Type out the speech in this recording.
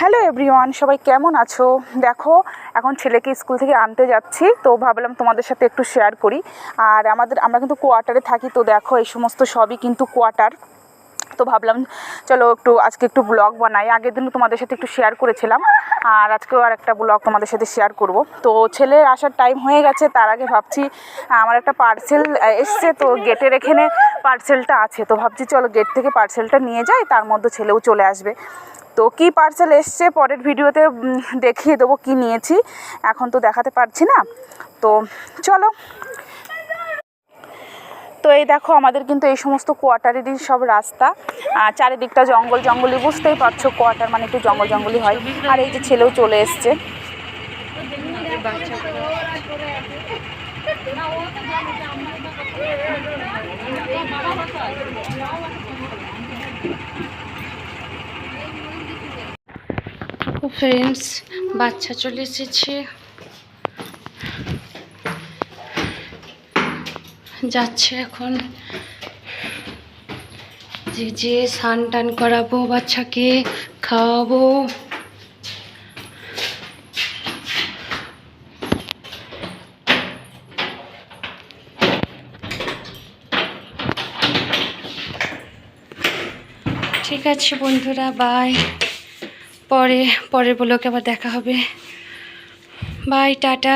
Hello everyone, সবাই কেমন আছো? দেখো, এখন ছেলেকে স্কুল থেকে আনতে যাচ্ছি, তো ভাবলাম তোমাদের সাথে একটু শেয়ার করি। আর আমরা কিন্তু কোয়ার্টারে থাকি, তো দেখো এই সমস্ত সবই কিন্তু কোয়ার্টার। তো ভাবলাম চলো আজকে একটু ব্লগ বানাই। আগের দিনও তোমাদের সাথে একটু শেয়ার করেছিলাম, আর আজকেও আর একটা ব্লগ তোমাদের সাথে শেয়ার করব। তো ছেলের আসার টাইম হয়ে গেছে, তার আগে ভাবছি আমার একটা পার্সেল এসছে, তো গেটের এখানে পার্সেলটা আছে, তো ভাবছি চলো গেট থেকে পার্সেলটা নিয়ে যাই, তার মধ্যে ছেলেও চলে আসবে। তো কী পার্সেল এসছে পরের ভিডিওতে দেখিয়ে দেবো কী নিয়েছি, এখন তো দেখাতে পারছি না। তো চলো। তো এই দেখো, আমাদের কিন্তু এই সমস্ত কোয়ার্টারেরই সব রাস্তা, চারিদিকটা জঙ্গলই, বুঝতেই পারছো কোয়ার্টার মানে একটু জঙ্গলই হয়। আর এই যে ছেলেও চলে এসছে। ফ্রেন্ডস, বাচ্চা চলে এসেছে, যাচ্ছে এখন। যে স্নান টান করাবো, বাচ্চাকে খাওয়াবো। ঠিক আছে বন্ধুরা, বাই। পরের ব্লগে আবার দেখা হবে। Bye, tata.